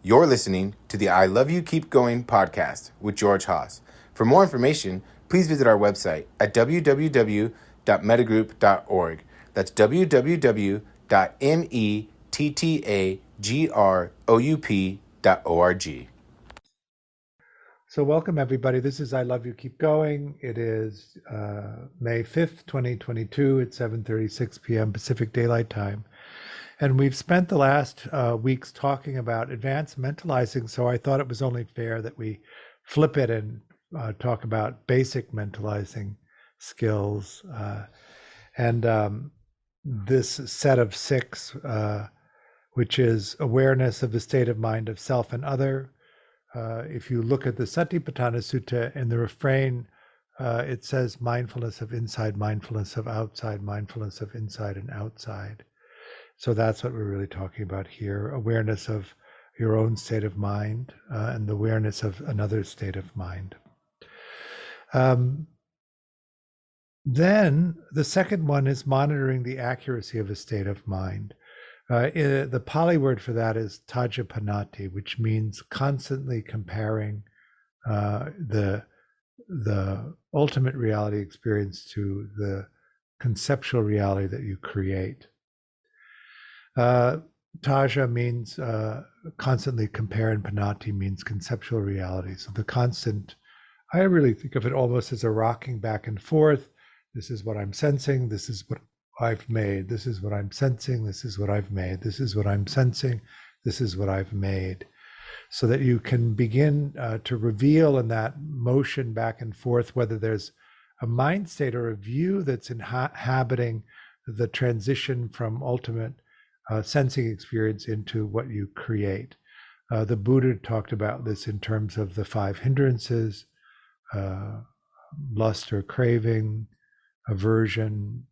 You're listening to the I Love You Keep Going podcast with George Haas. For more information, please visit our website at www.mettagroup.org. That's www.mettagroup.org. So welcome everybody. This is I Love You Keep Going. It is May 5th, 2022 at 7:36 p.m. Pacific Daylight Time. And we've spent the last weeks talking about advanced mentalizing, so I thought it was only fair that we flip it and talk about basic mentalizing skills. This set of six, which is awareness of the state of mind of self and other. If you look at the Satipatthana Sutta, in the refrain, it says mindfulness of inside, mindfulness of outside, mindfulness of inside and outside. So that's what we're really talking about here, awareness of your own state of mind and the awareness of another state of mind. Then the second one is monitoring the accuracy of a state of mind. The Pali word for that is tajapanati, which means constantly comparing the ultimate reality experience to the conceptual reality that you create. Taja means constantly compare, and panati means conceptual reality. So the constant, I really think of it almost as a rocking back and forth. This is what I'm sensing. This is what I've made. This is what I'm sensing. This is what I've made. This is what I'm sensing. This is what I've made. So that you can begin to reveal in that motion back and forth whether there's a mind state or a view that's inhabiting the transition from ultimate sensing experience into what you create. The Buddha talked about this in terms of the five hindrances, lust or craving, aversion,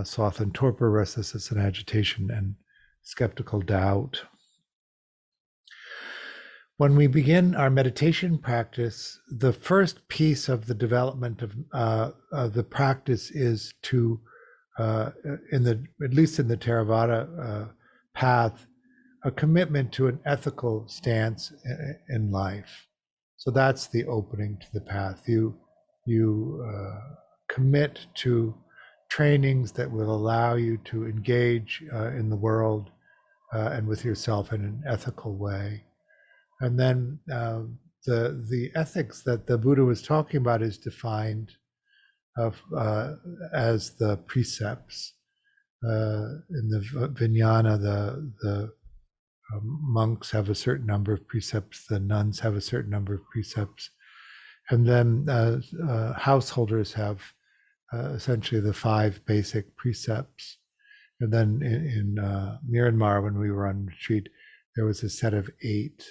sloth and torpor, restlessness and agitation, and skeptical doubt. When we begin our meditation practice, the first piece of the development of the practice is to, at least in the Theravada path, a commitment to an ethical stance in life. So that's the opening to the path. You commit to trainings that will allow you to engage in the world and with yourself in an ethical way. And then the ethics that the Buddha was talking about is defined as the precepts. In the Vijnana, the monks have a certain number of precepts, the nuns have a certain number of precepts, and then householders have essentially the five basic precepts. And then in Myanmar, when we were on retreat, there was a set of 8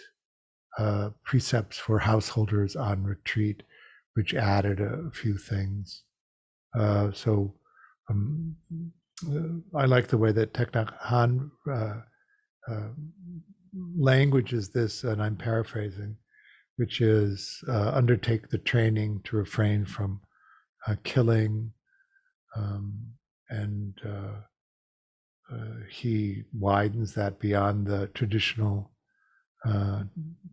precepts for householders on retreat, which added a few things. So I like the way that Thich Nhat Hanh languages this, and I'm paraphrasing, which is undertake the training to refrain from killing, and he widens that beyond the traditional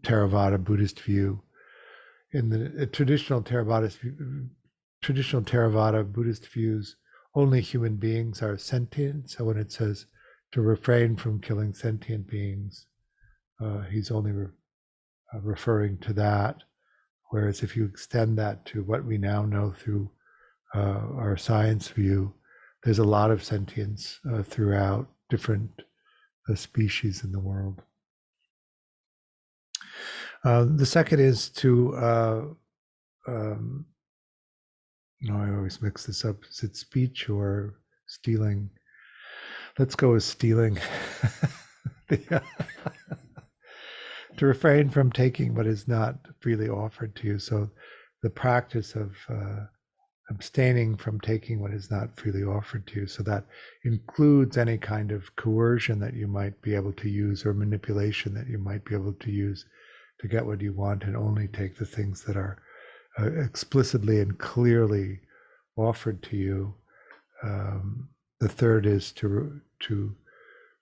Theravada Buddhist view. In the traditional Theravada Buddhist views, only human beings are sentient. So when it says to refrain from killing sentient beings, he's only referring to that. Whereas if you extend that to what we now know through our science view, there's a lot of sentience throughout different species in the world. The second is to, I always mix this up. Is it speech or stealing? Let's go with stealing. To refrain from taking what is not freely offered to you. So the practice of abstaining from taking what is not freely offered to you. So that includes any kind of coercion that you might be able to use or manipulation that you might be able to use to get what you want, and only take the things that are explicitly and clearly offered to you. The third is to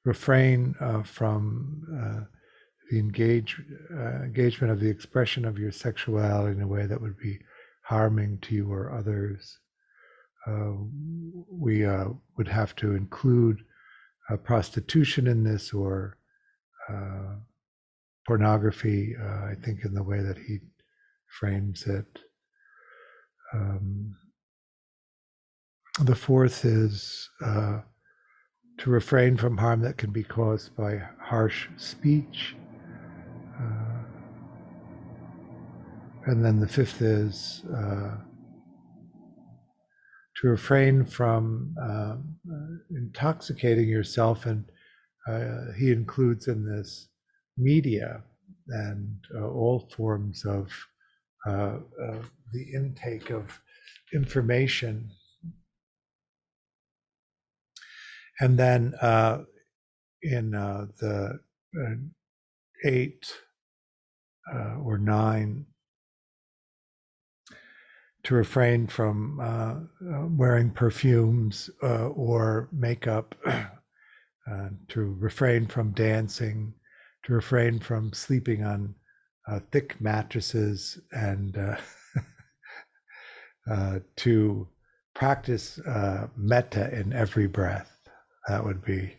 refrain from engagement of the expression of your sexuality in a way that would be harming to you or others. We would have to include prostitution in this, or pornography, I think, in the way that he frames it. The fourth is to refrain from harm that can be caused by harsh speech. And then the fifth is to refrain from intoxicating yourself, and he includes in this media and all forms of the intake of information. And then in the 8 or 9, to refrain from wearing perfumes or makeup, to refrain from dancing, to refrain from sleeping on thick mattresses, and to practice metta in every breath. That would be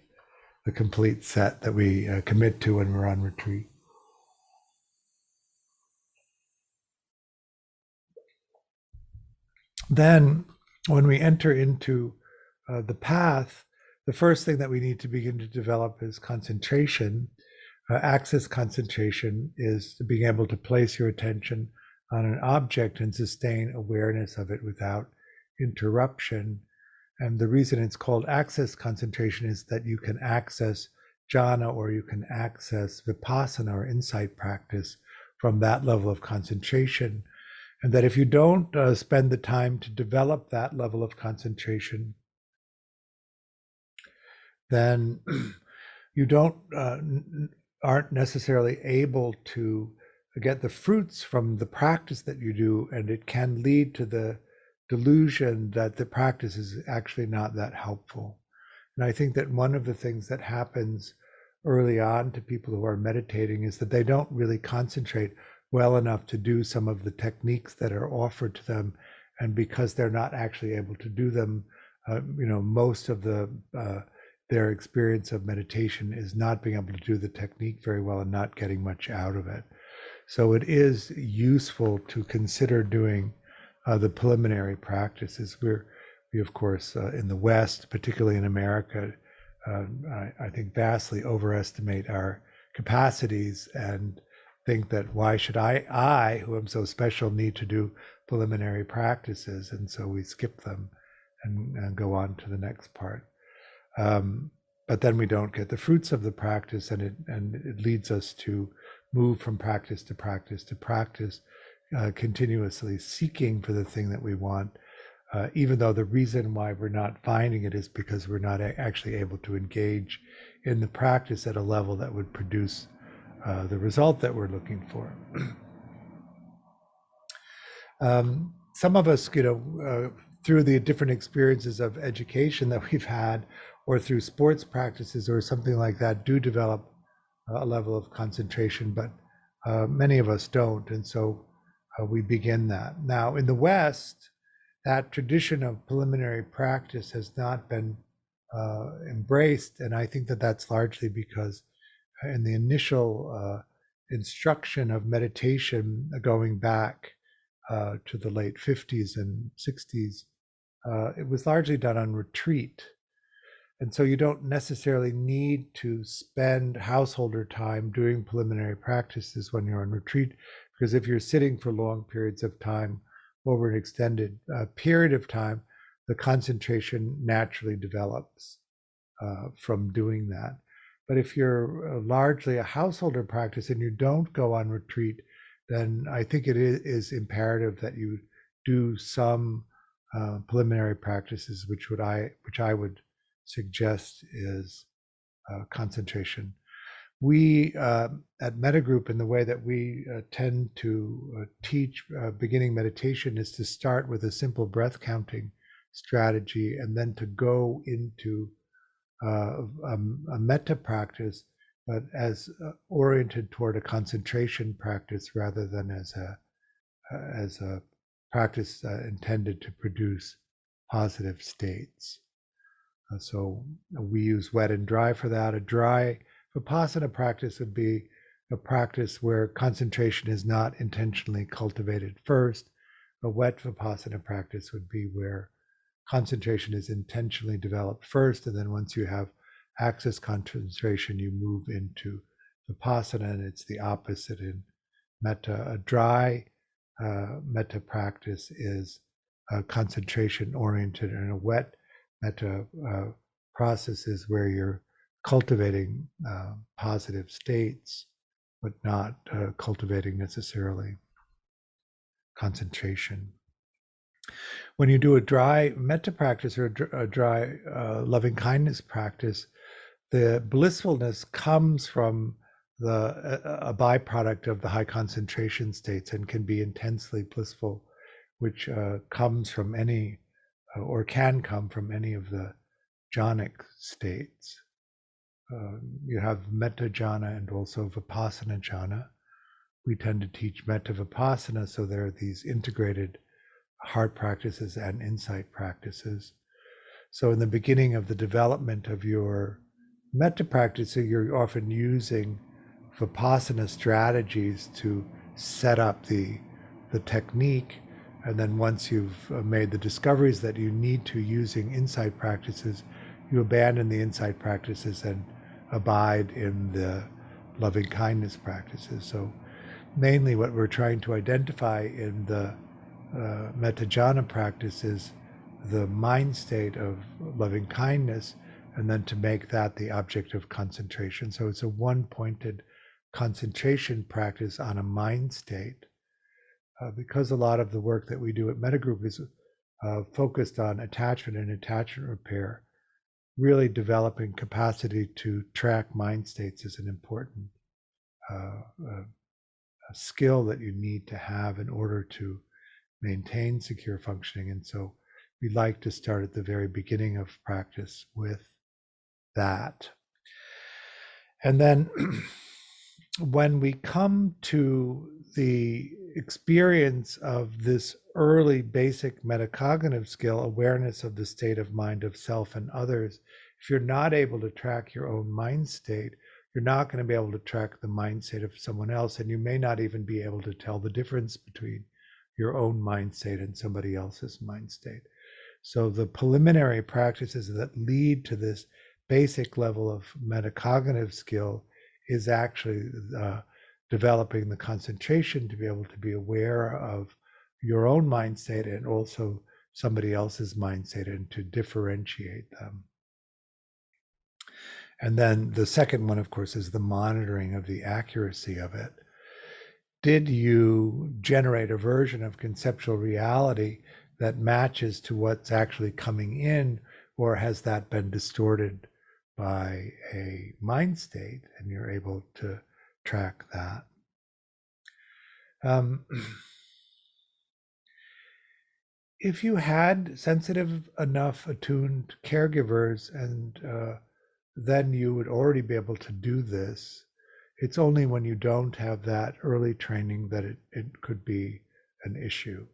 the complete set that we commit to when we're on retreat. Then, when we enter into the path, the first thing that we need to begin to develop is concentration. Access concentration is being able to place your attention on an object and sustain awareness of it without interruption. And the reason it's called access concentration is that you can access jhana, or you can access vipassana or insight practice from that level of concentration. And that if you don't spend the time to develop that level of concentration, then you aren't necessarily able to get the fruits from the practice that you do, and it can lead to the delusion that the practice is actually not that helpful. And I think that one of the things that happens early on to people who are meditating is that they don't really concentrate well enough to do some of the techniques that are offered to them, and because they're not actually able to do them, most of their experience of meditation is not being able to do the technique very well and not getting much out of it. So it is useful to consider doing the preliminary practices. We of course in the West, particularly in America, I think vastly overestimate our capacities and think that why should I, who am so special, need to do preliminary practices, and so we skip them and go on to the next part. But then we don't get the fruits of the practice, and it leads us to move from practice to practice to practice, continuously seeking for the thing that we want, even though the reason why we're not finding it is because we're not actually able to engage in the practice at a level that would produce the result that we're looking for. Some of us, through the different experiences of education that we've had, or through sports practices or something like that, do develop a level of concentration, but many of us don't. And so we begin that. Now, in the West, that tradition of preliminary practice has not been embraced. And I think that that's largely because in the initial instruction of meditation, going back to the late 50s and 60s, it was largely done on retreat. And so you don't necessarily need to spend householder time doing preliminary practices when you're on retreat, because if you're sitting for long periods of time over an extended period of time, the concentration naturally develops from doing that. But if you're largely a householder practice and you don't go on retreat, then I think it is imperative that you do some preliminary practices, which I would suggest is concentration. We at Mettagroup, in the way that we tend to teach beginning meditation, is to start with a simple breath counting strategy, and then to go into a metta practice but as oriented toward a concentration practice rather than as a practice intended to produce positive states. So we use wet and dry for that. A dry Vipassana practice would be a practice where concentration is not intentionally cultivated first. A wet Vipassana practice would be where concentration is intentionally developed first, and then once you have access concentration, you move into Vipassana, and it's the opposite in metta. A dry metta practice is concentration oriented, and a wet metta process is where you're cultivating positive states, but not cultivating necessarily concentration. When you do a dry metta practice or a dry loving kindness practice, the blissfulness comes from a byproduct of the high concentration states and can be intensely blissful, which comes from any or can come from any of the jhanic states. You have metta jhana and also vipassana jhana. We tend to teach metta vipassana, so there are these integrated heart practices and insight practices. So in the beginning of the development of your metta practice, you're often using vipassana strategies to set up the technique. And then once you've made the discoveries that you need to using insight practices, you abandon the insight practices and abide in the loving kindness practices. So mainly what we're trying to identify in the metta jhana practice is the mind state of loving kindness, and then to make that the object of concentration. So it's a one-pointed concentration practice on a mind state. Because a lot of the work that we do at Mettagroup is focused on attachment and attachment repair, really developing capacity to track mind states is an important skill that you need to have in order to maintain secure functioning. And so we like to start at the very beginning of practice with that. And then when we come to the experience of this early basic metacognitive skill, awareness of the state of mind of self and others, if you're not able to track your own mind state, you're not going to be able to track the mind state of someone else, and you may not even be able to tell the difference between your own mind state and somebody else's mind state. So the preliminary practices that lead to this basic level of metacognitive skill is actually developing the concentration to be able to be aware of your own mind state and also somebody else's mind state, and to differentiate them. And then the second one, of course, is the monitoring of the accuracy of it. Did you generate a version of conceptual reality that matches to what's actually coming in, or has that been distorted by a mind state, and you're able to track that? If you had sensitive enough attuned caregivers, and then you would already be able to do this. It's only when you don't have that early training that it could be an issue.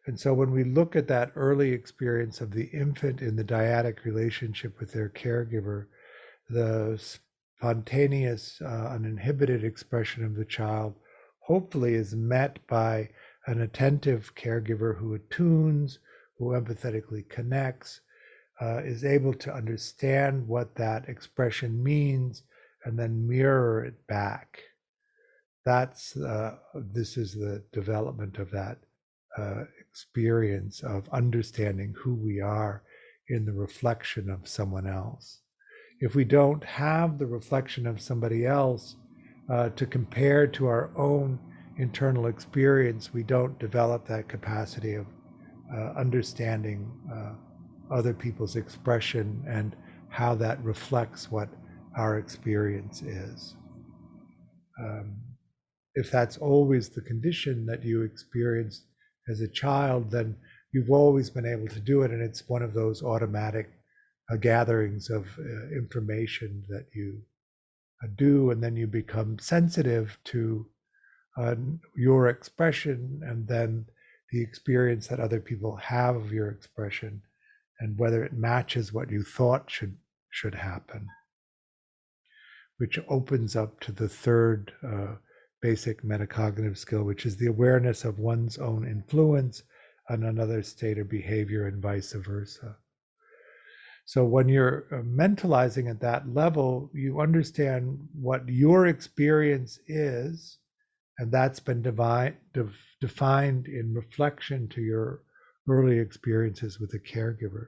And so when we look at that early experience of the infant in the dyadic relationship with their caregiver, the spontaneous, uninhibited expression of the child hopefully is met by an attentive caregiver who attunes, who empathetically connects, is able to understand what that expression means and then mirror it back. This is the development of that experience of understanding who we are in the reflection of someone else. If we don't have the reflection of somebody else to compare to our own internal experience, we don't develop that capacity of understanding other people's expression and how that reflects what our experience is. If that's always the condition that you experienced as a child, then you've always been able to do it, and it's one of those automatic gatherings of information that you do, and then you become sensitive to your expression, and then the experience that other people have of your expression, and whether it matches what you thought should happen, which opens up to the third basic metacognitive skill, which is the awareness of one's own influence on another state or behavior, and vice versa. So when you're mentalizing at that level, you understand what your experience is, and that's been defined in reflection to your early experiences with a caregiver.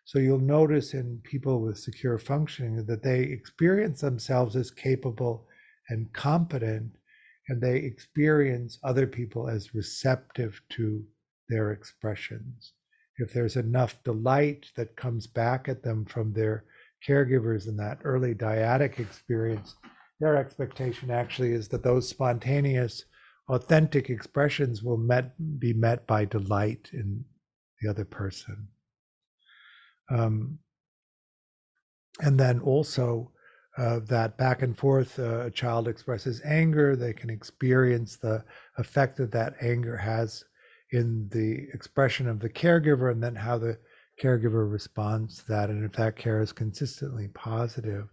So you'll notice in people with secure functioning that they experience themselves as capable and competent, and they experience other people as receptive to their expressions. If there's enough delight that comes back at them from their caregivers in that early dyadic experience, their expectation actually is that those spontaneous, authentic expressions will be met by delight in the other person. And then also that back and forth, a child expresses anger, they can experience the effect that that anger has in the expression of the caregiver, and then how the caregiver responds to that. And if that care is consistently positive,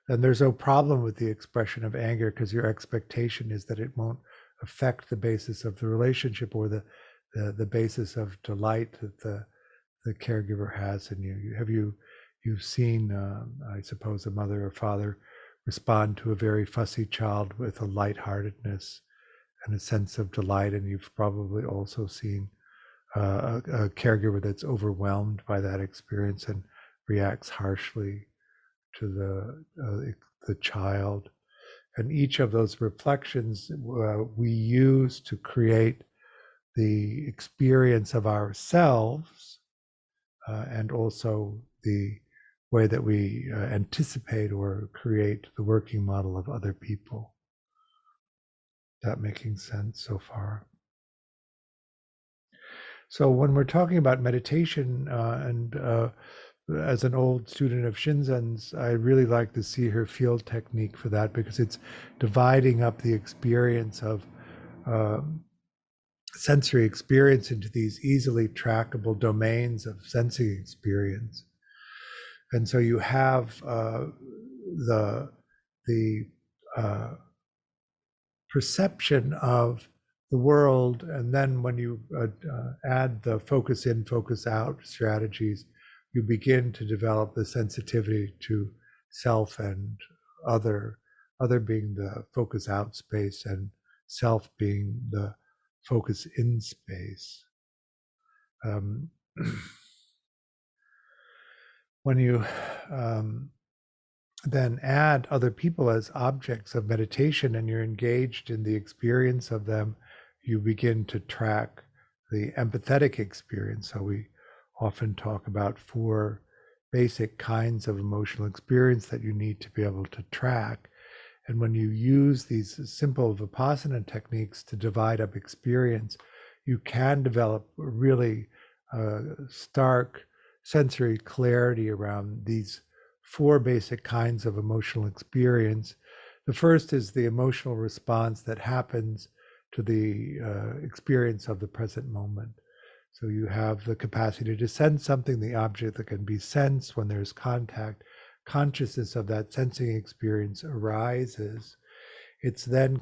then there's no problem with the expression of anger, because your expectation is that it won't affect the basis of the relationship, or the basis of delight that the caregiver has in you. You've seen, I suppose, a mother or father respond to a very fussy child with a lightheartedness and a sense of delight, and you've probably also seen a caregiver that's overwhelmed by that experience and reacts harshly to the child. And each of those reflections we use to create the experience of ourselves, and also the way that we anticipate or create the working model of other people. That making sense so far? So when we're talking about meditation, and as an old student of Shinzen's, I really like the see her feel technique for that, because it's dividing up the experience of sensory experience into these easily trackable domains of sensing experience. And so you have the perception of the world, and then when you add the focus in, focus out strategies, you begin to develop the sensitivity to self and other being the focus out space, and self being the focus in space. When you then add other people as objects of meditation, and you're engaged in the experience of them, you begin to track the empathetic experience. So we often talk about 4 basic kinds of emotional experience that you need to be able to track. And when you use these simple Vipassana techniques to divide up experience, you can develop really stark sensory clarity around these 4 basic kinds of emotional experience. The first is the emotional response that happens to the experience of the present moment. So you have the capacity to sense something, the object that can be sensed. When there's contact, consciousness of that sensing experience arises. It's then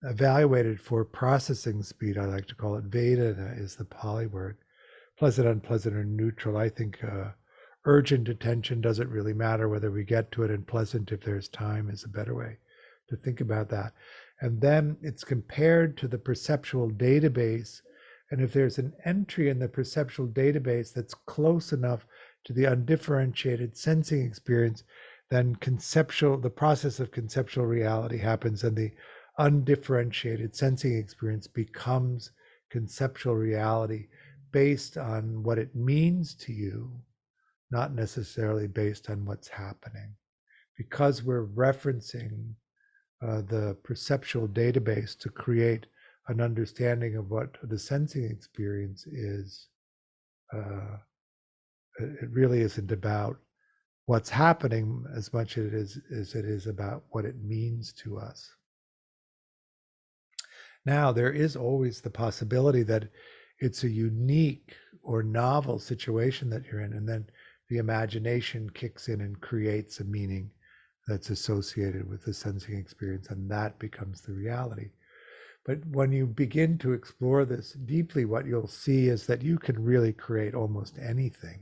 evaluated for processing speed. I like to call it Vedana is the Pali word. Pleasant, unpleasant, or neutral. I think urgent attention doesn't really matter whether we get to it, and pleasant, if there's time, is a better way to think about that. And then it's compared to the perceptual database. And if there's an entry in the perceptual database that's close enough to the undifferentiated sensing experience, then the process of conceptual reality happens, and the undifferentiated sensing experience becomes conceptual reality, based on what it means to you, not necessarily based on what's happening. Because we're referencing the perceptual database to create an understanding of what the sensing experience is, it really isn't about what's happening as much as it is about what it means to us. Now, there is always the possibility that it's a unique or novel situation that you're in, and then the imagination kicks in and creates a meaning that's associated with the sensing experience, and that becomes the reality. But when you begin to explore this deeply, what you'll see is that you can really create almost anything,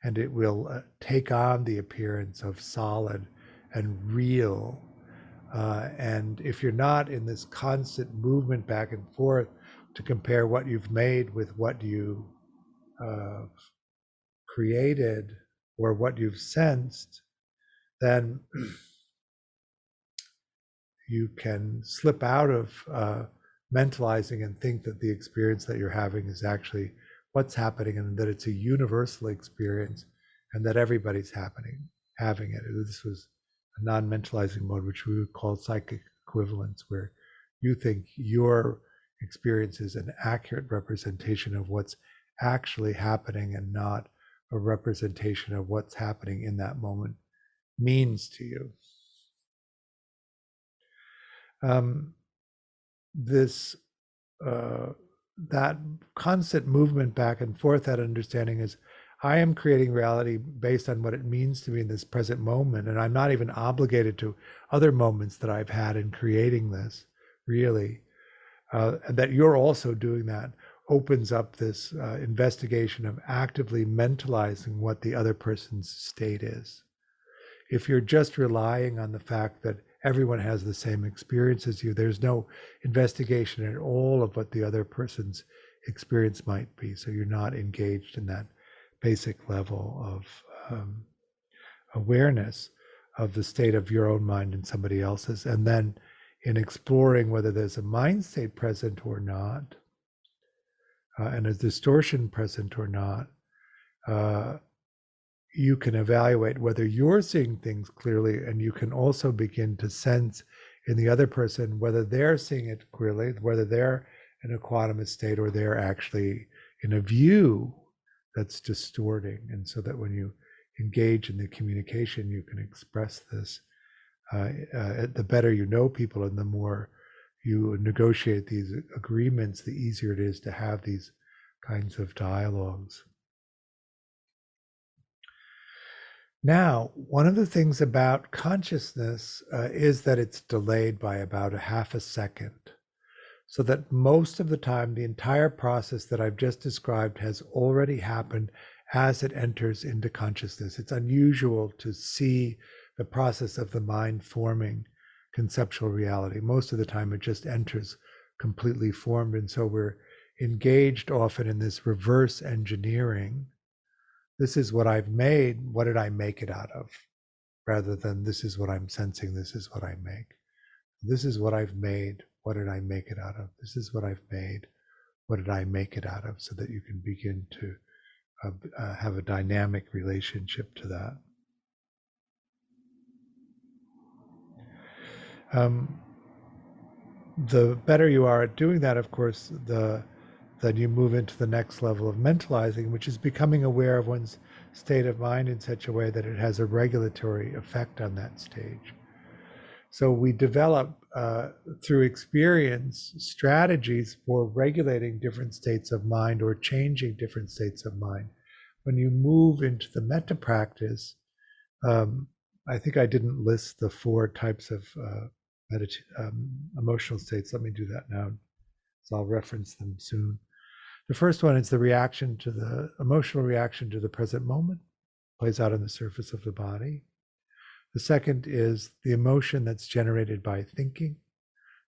and it will take on the appearance of solid and real. And if you're not in this constant movement back and forth to compare what you've made with what you uh, created or what you've sensed, then you can slip out of mentalizing and think that the experience that you're having is actually what's happening, and that it's a universal experience and that everybody's having it. This was a non-mentalizing mode, which we would call psychic equivalence, where you think your experience is an accurate representation of what's actually happening and not a representation of what's happening in that moment means to you. This that constant movement back and forth, that understanding is, I am creating reality based on what it means to me in this present moment, and I'm not even obligated to other moments that I've had in creating this, really. And that you're also doing that opens up this investigation of actively mentalizing what the other person's state is. If you're just relying on the fact that everyone has the same experience as you, there's no investigation at all of what the other person's experience might be. So you're not engaged in that basic level of awareness of the state of your own mind and somebody else's. And then in exploring whether there's a mind state present or not, and a distortion present or not, you can evaluate whether you're seeing things clearly, and you can also begin to sense in the other person whether they're seeing it clearly, whether they're in a quantum state or they're actually in a view that's distorting. And so that when you engage in the communication, you can express this. The better you know people and the more you negotiate these agreements, the easier it is to have these kinds of dialogues. Now, one of the things about consciousness is that it's delayed by about a half a second. So that most of the time, the entire process that I've just described has already happened as it enters into consciousness. It's unusual to see the process of the mind forming conceptual reality. Most of the time, it just enters completely formed. And so we're engaged often in this reverse engineering. This is what I've made. What did I make it out of? Rather than this is what I'm sensing. This is what I make. This is what I've made. What did I make it out of? This is what I've made. What did I make it out of? So that you can begin to have a dynamic relationship to that. The better you are at doing that, of course, then you move into the next level of mentalizing, which is becoming aware of one's state of mind in such a way that it has a regulatory effect on that stage. So we develop through experience strategies for regulating different states of mind or changing different states of mind. When you move into the metta practice, I think I didn't list the 4 types of emotional states. Let me do that now. So I'll reference them soon. The first one is the reaction to the emotional reaction to the present moment, plays out on the surface of the body. The second is the emotion that's generated by thinking.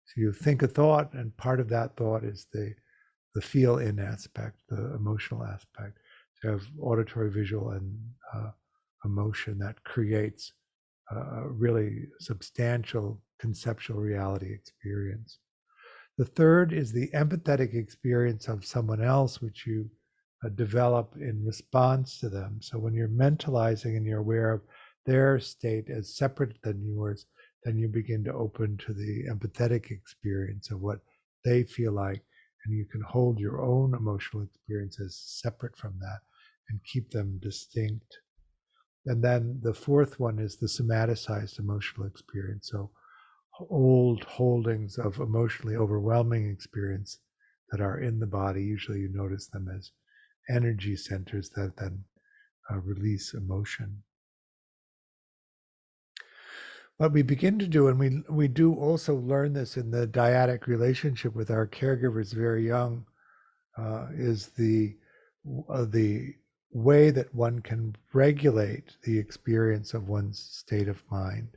So you think a thought, and part of that thought is the feel-in aspect, the emotional aspect. So you have auditory, visual, and emotion that creates a really substantial conceptual reality experience. The third is the empathetic experience of someone else, which you develop in response to them. So when you're mentalizing and you're aware of their state as separate than yours, then you begin to open to the empathetic experience of what they feel like, and you can hold your own emotional experiences separate from that and keep them distinct. And then the fourth one is the somaticized emotional experience. So old holdings of emotionally overwhelming experience that are in the body. Usually you notice them as energy centers that then release emotion. What we begin to do, and we do also learn this in the dyadic relationship with our caregivers very young, is the way that one can regulate the experience of one's state of mind.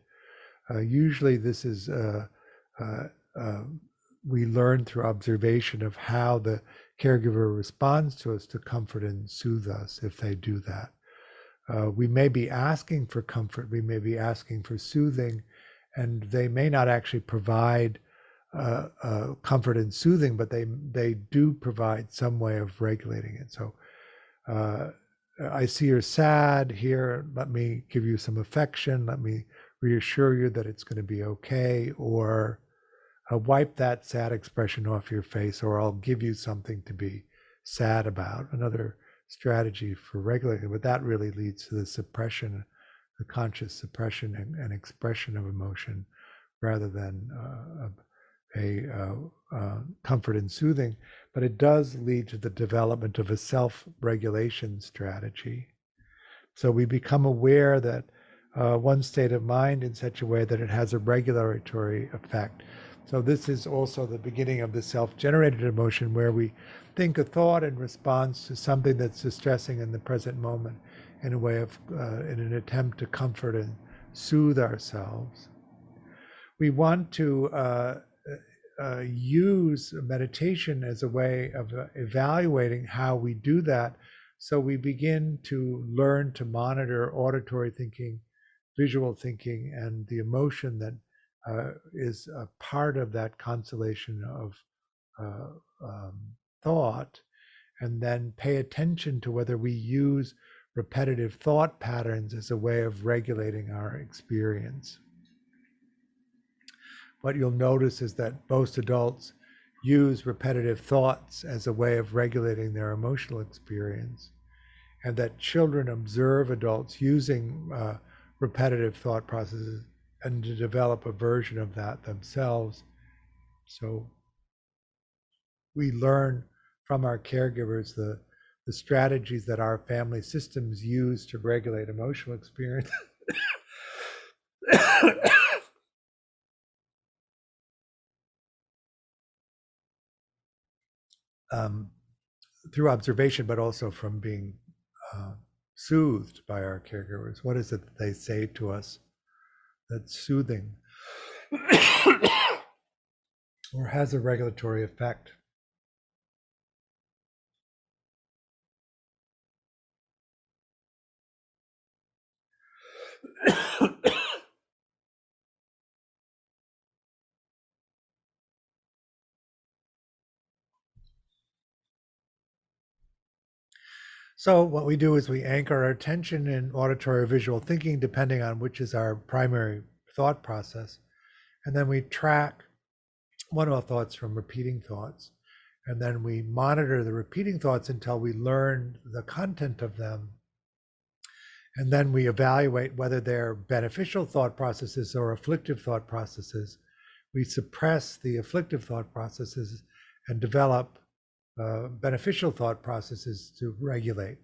Usually this is uh, uh, we learn through observation of how the caregiver responds to us to comfort and soothe us if they do that. We may be asking for comfort, we may be asking for soothing, and they may not actually provide comfort and soothing, but they do provide some way of regulating it. So I see you're sad here. Let me give you some affection. Let me reassure you that it's going to be okay, or wipe that sad expression off your face, or I'll give you something to be sad about. Another strategy for regulating, but that really leads to the suppression, the conscious suppression and expression of emotion rather than comfort and soothing. But it does lead to the development of a self-regulation strategy. So we become aware that one state of mind in such a way that it has a regulatory effect. So this is also the beginning of the self-generated emotion, where we think a thought in response to something that's distressing in the present moment in a way of, in an attempt to comfort and soothe ourselves. We want to use meditation as a way of evaluating how we do that. So we begin to learn to monitor auditory thinking, visual thinking, and the emotion that is a part of that constellation of thought, and then pay attention to whether we use repetitive thought patterns as a way of regulating our experience. What you'll notice is that most adults use repetitive thoughts as a way of regulating their emotional experience, and that children observe adults using repetitive thought processes and to develop a version of that themselves. So we learn from our caregivers the strategies that our family systems use to regulate emotional experience. Through observation, but also from being soothed by our caregivers. What is it that they say to us that's soothing or has a regulatory effect? So what we do is we anchor our attention in auditory or visual thinking, depending on which is our primary thought process. And then we track one-off thoughts from repeating thoughts. And then we monitor the repeating thoughts until we learn the content of them. And then we evaluate whether they're beneficial thought processes or afflictive thought processes. We suppress the afflictive thought processes and develop beneficial thought processes to regulate.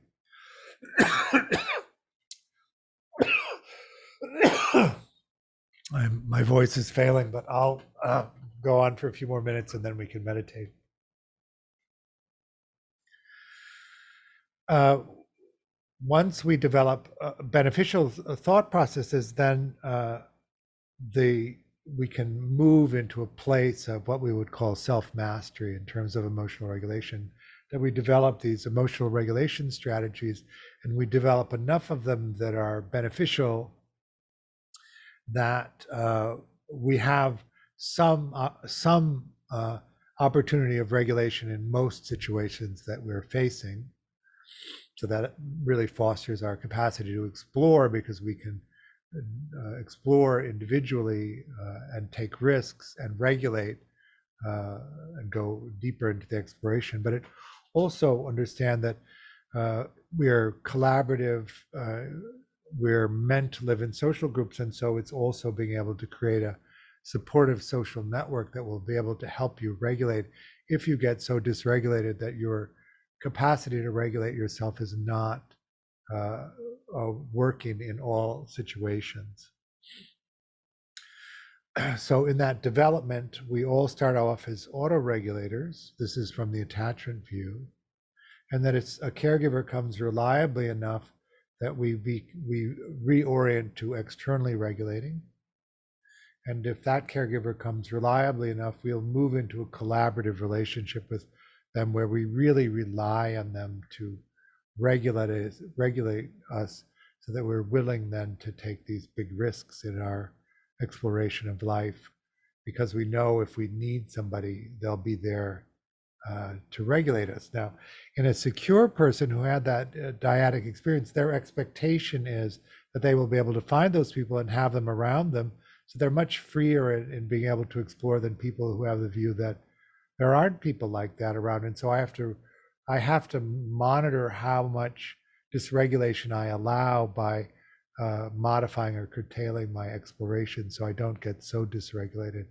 My voice is failing, but I'll go on for a few more minutes and then we can meditate. Once we develop beneficial thought processes, then we can move into a place of what we would call self-mastery in terms of emotional regulation, that we develop these emotional regulation strategies and we develop enough of them that are beneficial, that we have some opportunity of regulation in most situations that we're facing. So that really fosters our capacity to explore, because we can explore individually and take risks and regulate and go deeper into the exploration. But it also understand that we are collaborative we're meant to live in social groups, and so it's also being able to create a supportive social network that will be able to help you regulate if you get so dysregulated that your capacity to regulate yourself is not uh, working in all situations. So in that development, we all start off as autoregulators. This is from the attachment view. And that it's a caregiver comes reliably enough that we reorient to externally regulating. And if that caregiver comes reliably enough, we'll move into a collaborative relationship with them where we really rely on them to regulate us so that we're willing then to take these big risks in our exploration of life, because we know if we need somebody, they'll be there to regulate us. Now, in a secure person who had that dyadic experience, their expectation is that they will be able to find those people and have them around them. So they're much freer in being able to explore than people who have the view that there aren't people like that around. And so I have to monitor how much dysregulation I allow by modifying or curtailing my exploration, so I don't get so dysregulated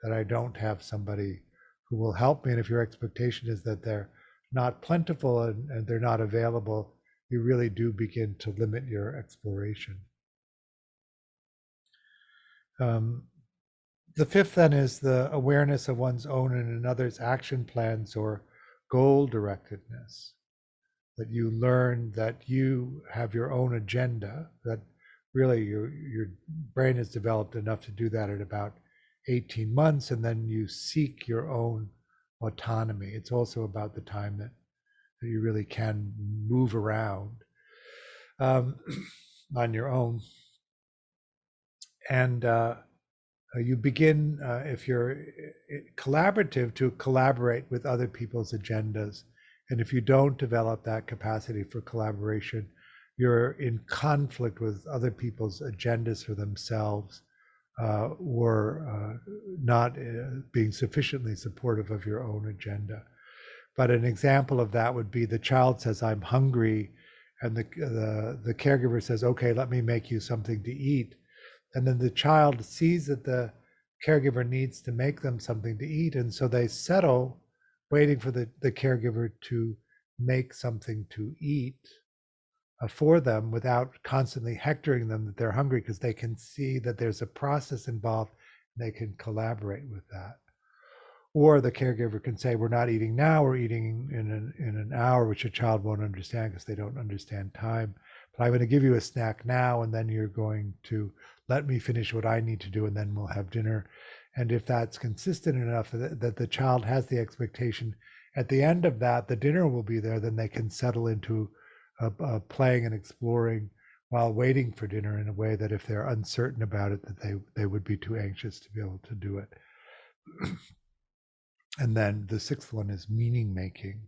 that I don't have somebody who will help me. And if your expectation is that they're not plentiful and they're not available, you really do begin to limit your exploration. The fifth then is the awareness of one's own and another's action plans or goal directedness. That you learn that you have your own agenda, that really your brain is developed enough to do that at about 18 months, and then you seek your own autonomy. It's also about the time that you really can move around on your own. And you begin, if you're collaborative, to collaborate with other people's agendas. And if you don't develop that capacity for collaboration, you're in conflict with other people's agendas for themselves, or not being sufficiently supportive of your own agenda. But an example of that would be the child says, "I'm hungry," and the caregiver says, "Okay, let me make you something to eat." And then the child sees that the caregiver needs to make them something to eat, and so they settle, waiting for the caregiver to make something to eat for them without constantly hectoring them that they're hungry, because they can see that there's a process involved and they can collaborate with that. Or the caregiver can say, "We're not eating now, we're eating in an hour," which a child won't understand because they don't understand time. But I'm going to give you a snack now, and then you're going to let me finish what I need to do, and then we'll have dinner. And if that's consistent enough that the child has the expectation at the end of that, the dinner will be there, then they can settle into playing and exploring while waiting for dinner in a way that if they're uncertain about it, that they would be too anxious to be able to do it. And then the sixth one is meaning making.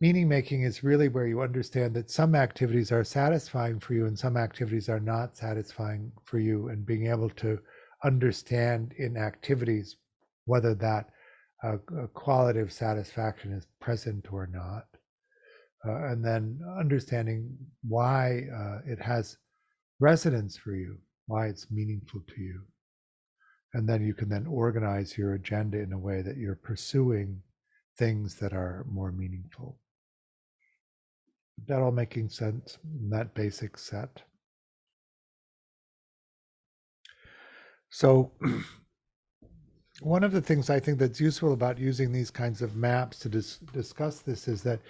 Meaning making is really where you understand that some activities are satisfying for you and some activities are not satisfying for you, and being able to understand in activities whether that qualitative satisfaction is present or not. And then understanding why it has resonance for you, why it's meaningful to you. And then you can then organize your agenda in a way that you're pursuing things that are more meaningful. That all making sense in that basic set? So one of the things I think that's useful about using these kinds of maps to discuss this is that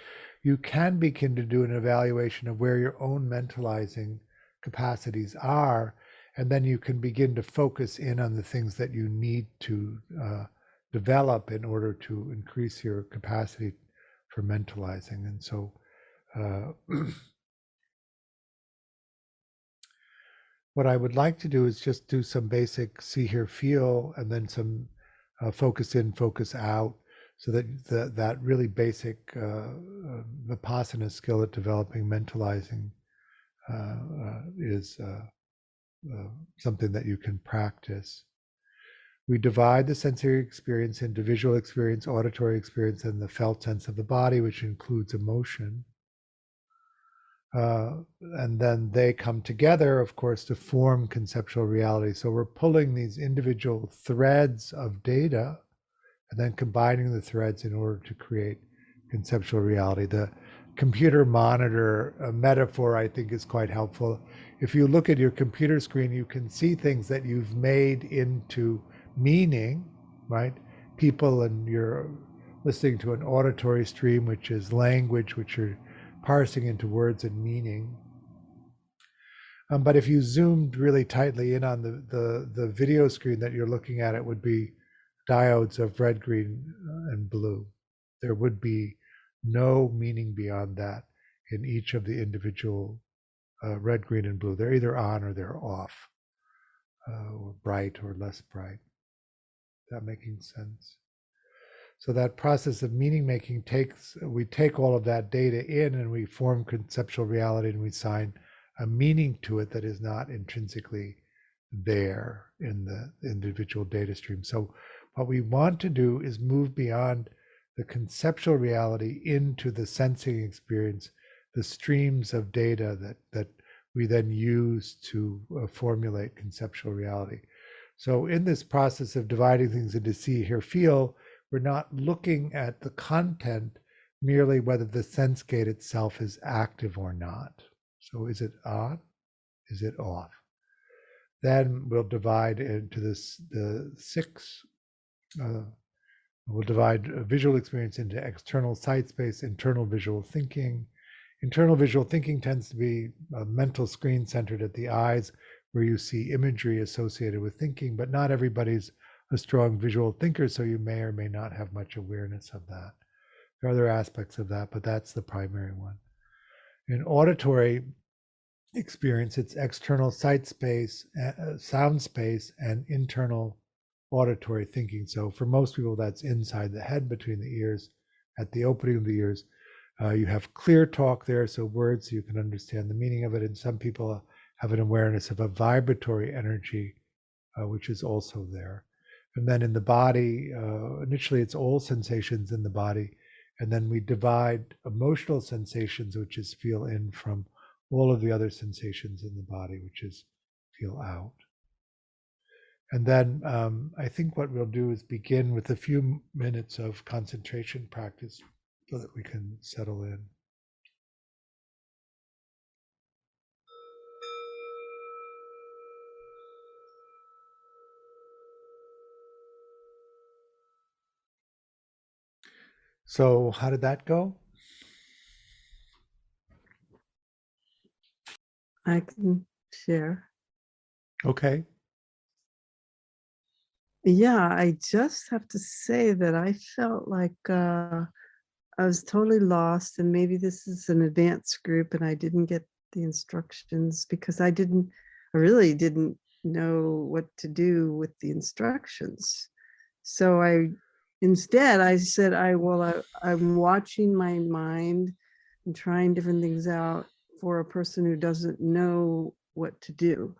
you can begin to do an evaluation of where your own mentalizing capacities are, and then you can begin to focus in on the things that you need to develop in order to increase your capacity for mentalizing. And so what I would like to do is just do some basic see, hear, feel, and then some focus in, focus out, so that that really basic Vipassana skill at developing mentalizing is something that you can practice. We divide the sensory experience into visual experience, auditory experience, and the felt sense of the body, which includes emotion. And then they come together, of course, to form conceptual reality. So we're pulling these individual threads of data and then combining the threads in order to create conceptual reality. The computer monitor metaphor, I think, is quite helpful. If you look at your computer screen, you can see things that you've made into meaning, right? People, and you're listening to an auditory stream, which is language, which you're parsing into words and meaning. But if you zoomed really tightly in on the video screen that you're looking at, it would be diodes of red, green, and blue. There would be no meaning beyond that in each of the individual red, green, and blue. They're either on or they're off, or bright or less bright. Is that making sense? So that process of meaning making we take all of that data in and we form conceptual reality, and we assign a meaning to it that is not intrinsically there in the individual data stream. So what we want to do is move beyond the conceptual reality into the sensing experience, the streams of data that we then use to formulate conceptual reality. So in this process of dividing things into see, hear, feel, we're not looking at the content merely whether the sense gate itself is active or not. So is it on? Is it off? Then we'll divide into the six. We'll divide visual experience into external sight space, internal visual thinking. Internal visual thinking tends to be a mental screen centered at the eyes, where you see imagery associated with thinking, but not everybody's a strong visual thinker, so you may or may not have much awareness of that. There are other aspects of that, but that's the primary one. In auditory experience, it's external sight space, sound space, and internal auditory thinking. So for most people, that's inside the head, between the ears, at the opening of the ears. You have clear talk there, so words, you can understand the meaning of it. And some people have an awareness of a vibratory energy, which is also there. And then in the body, initially it's all sensations in the body. And then we divide emotional sensations, which is feel in, from all of the other sensations in the body, which is feel out. And then I think what we'll do is begin with a few minutes of concentration practice so that we can settle in. So how did that go? I can share. Okay. Yeah, I just have to say that I felt like I was totally lost, and maybe this is an advanced group and I didn't get the instructions because I really didn't know what to do with the instructions. So instead I said, I'm watching my mind and trying different things out for a person who doesn't know what to do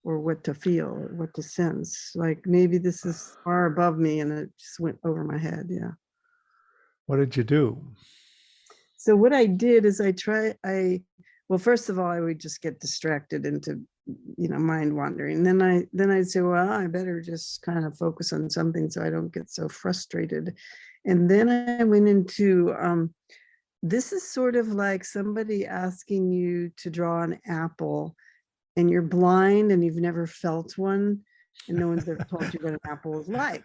or what to feel or what to sense. Like maybe this is far above me and it just went over my head. Yeah. What did you do? So what I did is well, first of all, I would just get distracted into, mind wandering. And then I'd say, well, I better just kind of focus on something so I don't get so frustrated. And then I went into, this is sort of like somebody asking you to draw an apple and you're blind and you've never felt one and no one's ever told you what an apple is like.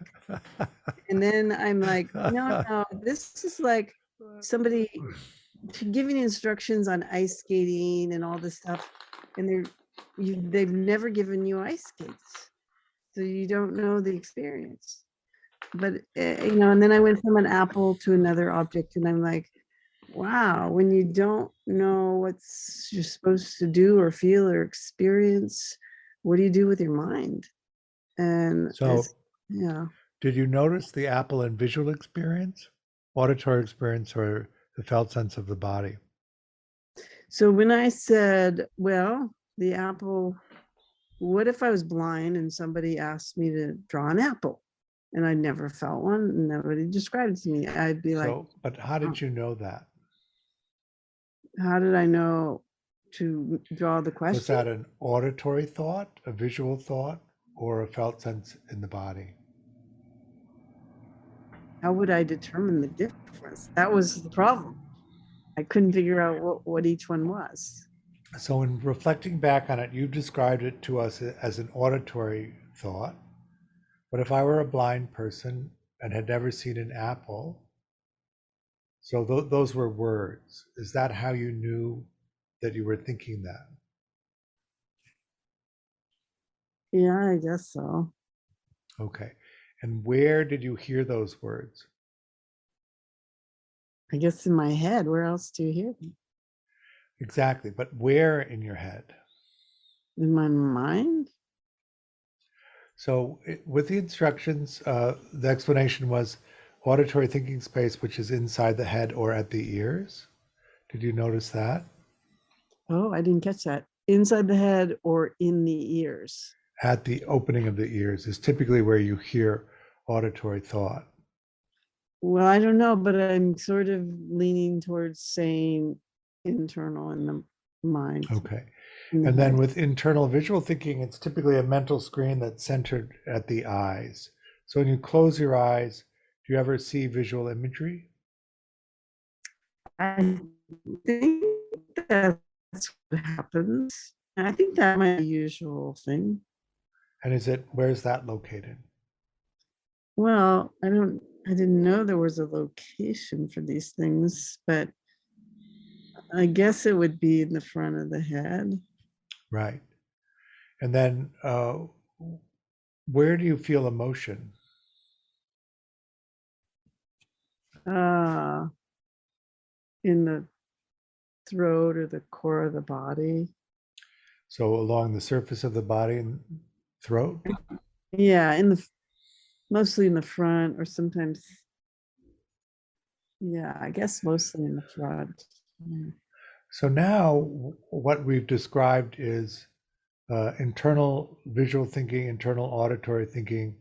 And then I'm like, no, this is like somebody giving instructions on ice skating and all this stuff, and they've never given you ice skates, so you don't know the experience. But and then I went from an apple to another object, and I'm like, wow, when you don't know what you're supposed to do or feel or experience, what do you do with your mind? And So yeah. did you notice the apple in visual experience, auditory experience, or the felt sense of the body? So when I said, well, the apple, what if I was blind and somebody asked me to draw an apple and I never felt one and nobody described it to me? I'd be like, But how did you know that? how did I know? to draw the question. Was that an auditory thought, a visual thought, or a felt sense in the body? How would I determine the difference? That was the problem. I couldn't figure out what each one was. So in reflecting back on it, you described it to us as an auditory thought. But if I were a blind person and had never seen an apple, so those were words. Is that how you knew that you were thinking that? Yeah, I guess so. Okay. And where did you hear those words? I guess in my head. Where else do you hear them? Exactly. But where in your head? In my mind? So with the instructions, the explanation was auditory thinking space, which is inside the head or at the ears. Did you notice that? Oh, I didn't catch that. Inside the head or in the ears? At the opening of the ears is typically where you hear auditory thought. Well, I don't know, but I'm sort of leaning towards saying internal in the mind. Okay. in the And then head. with internal visual thinking, it's typically a mental screen that's centered at the eyes. So when you close your eyes, do you ever see visual imagery? I think that's what happens. And I think that might be a usual thing. And where's that located? Well, I didn't know there was a location for these things, but I guess it would be in the front of the head. Right. And then where do you feel emotion? Uh, in the throat or the core of the body. So along the surface of the body and throat? Yeah, mostly in the front, or sometimes, yeah, I guess mostly in the front. Yeah. So now what we've described is internal visual thinking, internal auditory thinking,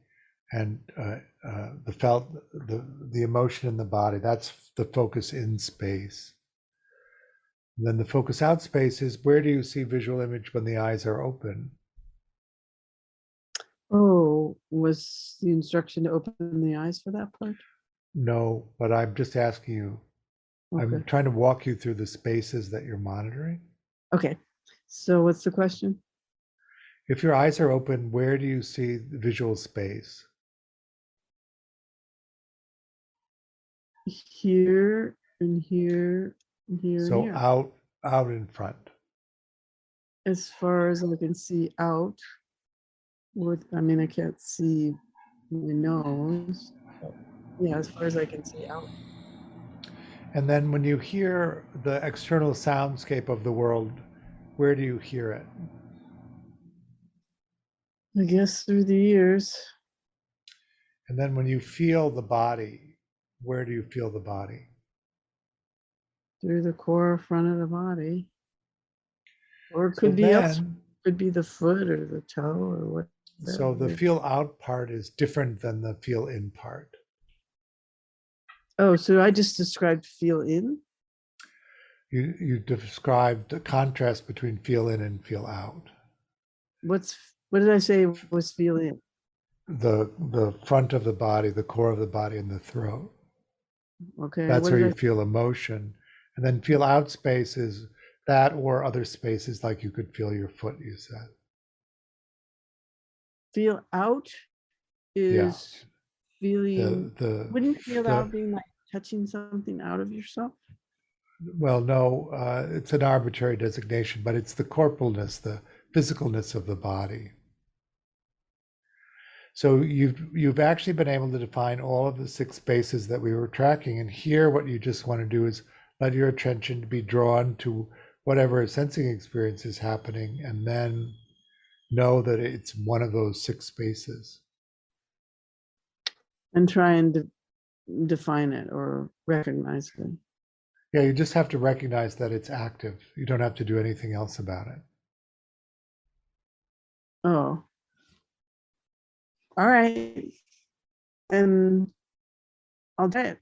and the emotion in the body. That's the focus in space. And then the focus out space is where do you see visual image when the eyes are open? Oh, was the instruction to open the eyes for that part? No, but I'm just asking you. I'm Okay. trying to walk you through the spaces that you're monitoring. Okay. So what's the question? If your eyes are open, where do you see the visual space? Here and here and here and So here. out in front. As far as I can see out, I can't see my nose. But yeah, as far as I can see out. And then when you hear the external soundscape of the world, where do you hear it? I guess through the ears. And then when you feel the body, where do you feel the body? Through the core front of the body. Or it So could be else. then, Could be the foot or the toe or what. so the feel out part is different than the feel in part. Oh, so I just described feel in? You described the contrast between feel in and feel out. What did I say was feel in? The front of the body, the core of the body, and the throat. Okay. That's what where did you feel emotion. And then feel out space is that or other spaces like you could feel your foot, you said. feel out is feeling. Wouldn't feel out being like touching something out of yourself? Well, no, it's an arbitrary designation, but it's the corporalness, the physicalness of the body. So you've actually been able to define all of the 6 spaces that we were tracking. And here, what you just want to do is let your attention be drawn to whatever sensing experience is happening, and then know that it's one of those 6 spaces. And try and define it or recognize it. Yeah, you just have to recognize that it's active. You don't have to do anything else about it. Oh. All right. And I'll try it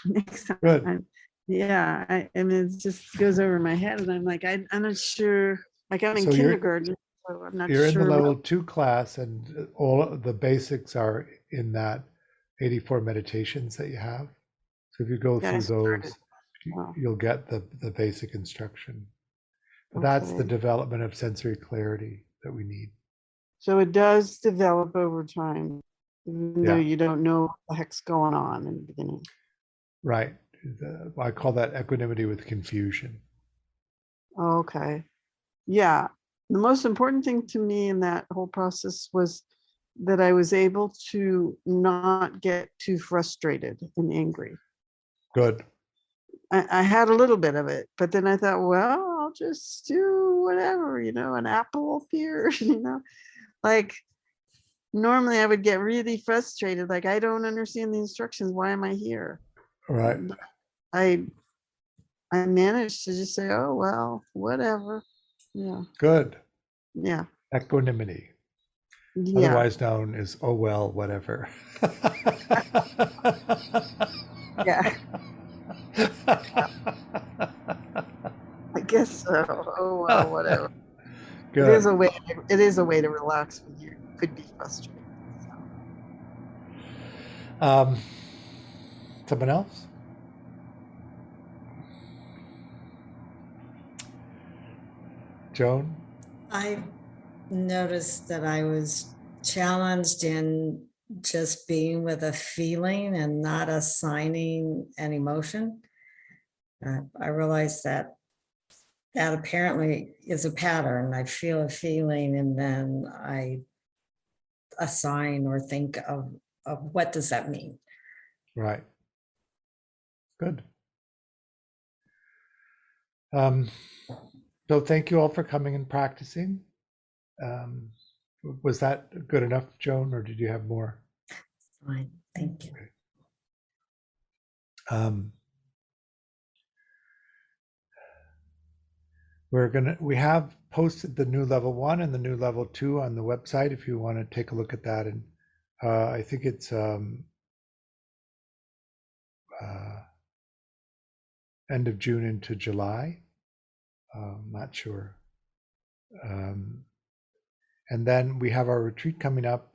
next time. Good. Yeah, I mean, it just goes over my head, and I'm like, I'm not sure. Like I'm in So kindergarten, so I'm not you're in the sure. level 2 class, and all of the basics are in that 84 meditations that you have. So if you go Yeah, I through started. those, Oh, you'll get the basic instruction. But that's the okay. development of sensory clarity that we need. So it does develop over time, even though Yeah, you don't know what the heck's going on in the beginning. right. I call that equanimity with confusion. Okay. Yeah. The most important thing to me in that whole process was that I was able to not get too frustrated and angry. Good. I had a little bit of it, but then I thought, well, I'll just do whatever, an apple appeared, like normally I would get really frustrated. Like, I don't understand the instructions. Why am I here? Right. But I managed to just say, oh, well, whatever. Yeah. Good. Yeah. Equanimity, Yeah. otherwise known as oh well, whatever. Yeah. I guess so. Oh, well, whatever. It is Good. a way. It is a way to relax when you could be frustrated. Um, someone else? Joan? I noticed that I was challenged in just being with a feeling and not assigning an emotion. I realized that apparently is a pattern. I feel a feeling and then I assign or think of what does that mean? Right. Good. Um, so thank you all for coming and practicing. Um, was that good enough, Joan, or did you have more? Fine, thank you. Um, we have posted the new level 1 and the new level 2 on the website if you want to take a look at that. And I think it's end of June into July. Not sure. And then we have our retreat coming up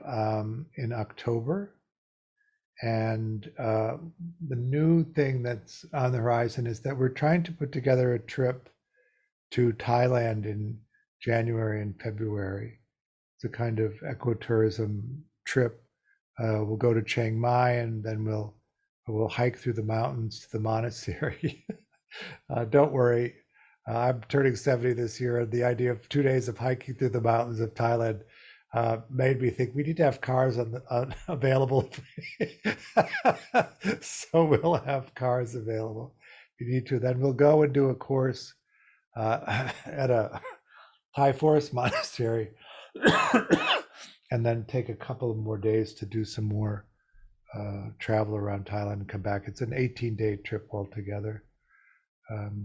in October. And the new thing that's on the horizon is that we're trying to put together a trip to Thailand in January and February. It's a kind of ecotourism trip. We'll go to Chiang Mai and then we'll hike through the mountains to the monastery. Don't worry, I'm turning 70 this year, and the idea of 2 days of hiking through the mountains of Thailand made me think we need to have cars available. So we'll have cars available. We need to. Then we'll go and do a course at a high forest monastery, and then take a couple of more days to do some more travel around Thailand and come back. It's an 18-day trip altogether.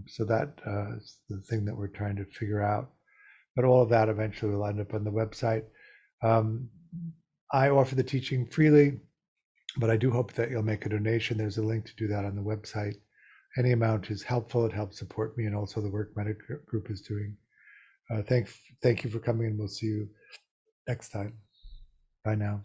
So that is the thing that we're trying to figure out. But all of that eventually will end up on the website. I offer the teaching freely, but I do hope that you'll make a donation. There's a link to do that on the website. Any amount is helpful. It helps support me and also the work Mettagroup is doing. Thank you for coming, and we'll see you next time. Bye now.